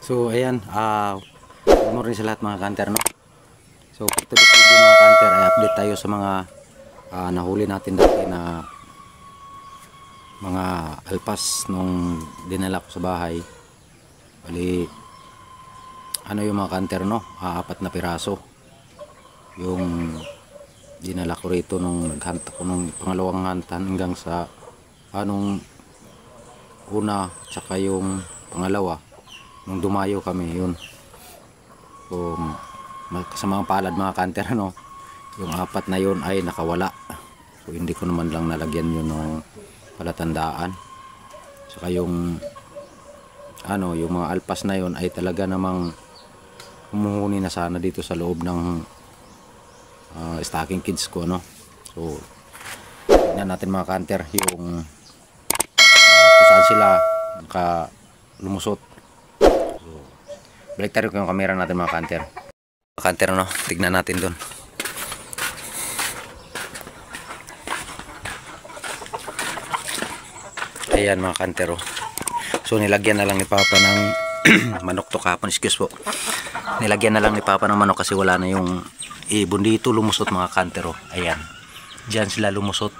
So ayan, good morning sa lahat mga kanter, no? So for today's video mga kanter ay update tayo sa mga nahuli natin dati na mga alpas nung dinala ko sa bahay. Bali, ano yung mga kanter, no? 4 na piraso yung dinala ko rito nung naghanta ko nung pangalawang hantan hanggang sa anong una tsaka yung pangalawa nung dumayo kami yun. So sa mga palad mga kanter, no, yung 4 na yun ay nakawala. So hindi ko naman lang nalagyan yun ng palatandaan. Saka yung yung mga alpas na yun ay talaga namang humuhuni na sana dito sa loob ng stocking kids ko, no. So tignan natin mga kanter yung kung saan sila lumusot. So balik tayo yung camera natin mga kanter. Mga kanter, no, tignan natin dun. Ayan mga kantero. So nilagyan na lang ni Papa ng manok to kapon, excuse po. Nilagyan na lang ni Papa ng manok kasi wala na yung ibon dito lumusot mga kantero. Ayan. Diyan sila lumusot.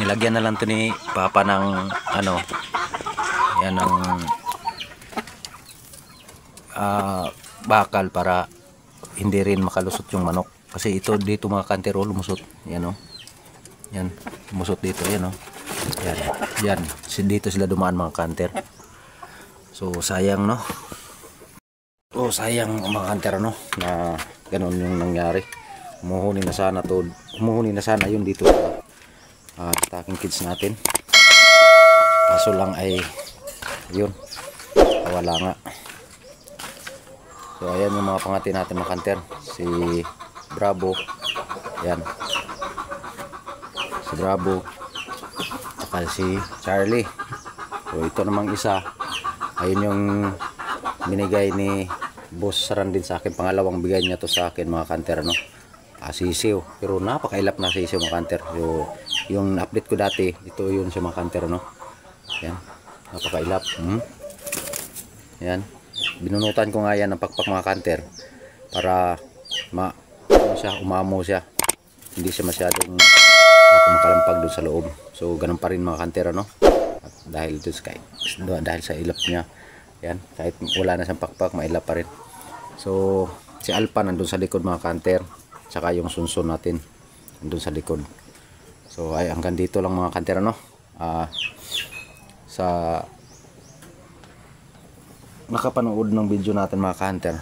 Nilagyan na lang to ni Papa ng yan ang bakal para hindi rin makalusot yung manok. Kasi ito dito mga kantero lumusot. Yan o. Yan. Lumusot dito. Yan o. Yan, yan. Dito sila dumaan mga kanter. So sayang, no. Oh sayang mga kanter, no, na ganun yung nangyari. Humuhuni na sana to. Humuhuni na sana yun dito sa stocking kids natin. Kaso lang ay yun, wala nga. So ayan yung mga pangati natin mga kanter. Si Bravo. Yan. Si Bravo. Si Charlie. So ito namang isa, ayun yung binigay ni Boss Sarandin sa akin, pangalawang bigay niya to sa akin mga kanter, no. Sisiw, pero napakailap na sisiw mga kanter. So, yung update ko dati, ito yun sa mga kanter, no. Yan, napakailap. Yan, binunutan ko nga yan ng pakpak mga kanter para umamo siya, hindi siya masyadong makalampag doon sa loob. So ganun pa rin mga kantero, no. At dahil sa ilap niya, yan, kahit wala na siyang pakpak, mailap pa rin. So si Alpa nandun sa likod mga kanter, saka yung sunsun natin nandun sa likod. So ay hanggang dito lang mga kantero, no. Sa nakapanood ng video natin mga kanter,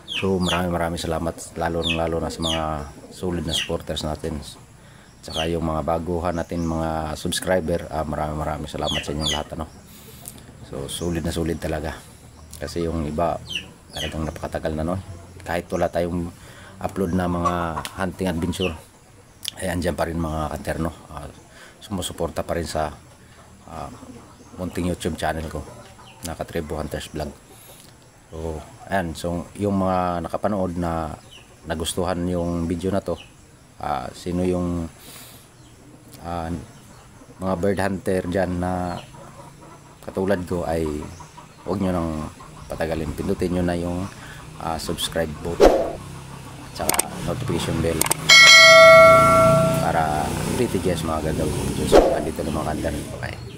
so maraming salamat, lalo na sa mga solid na supporters natin. Saka yung mga baguhan natin mga subscriber, maraming salamat sa inyong lahat, ano. So solid na solid talaga. Kasi yung iba talagang napakatagal na, no. Kahit wala tayong upload na mga hunting adventure, ay andyan pa rin mga kanter, no. Sumusuporta pa rin sa munting YouTube channel ko, Nakatribo Hunters Vlog. So ayan, so yung mga nakapanood na nagustuhan yung video na to, sino yung mga bird hunter dyan na katulad ko, ay huwag nyo nang patagalin, pindutin nyo na yung subscribe button at saka notification bell para update mga gagawin videos dito ng mga kanter. Okay.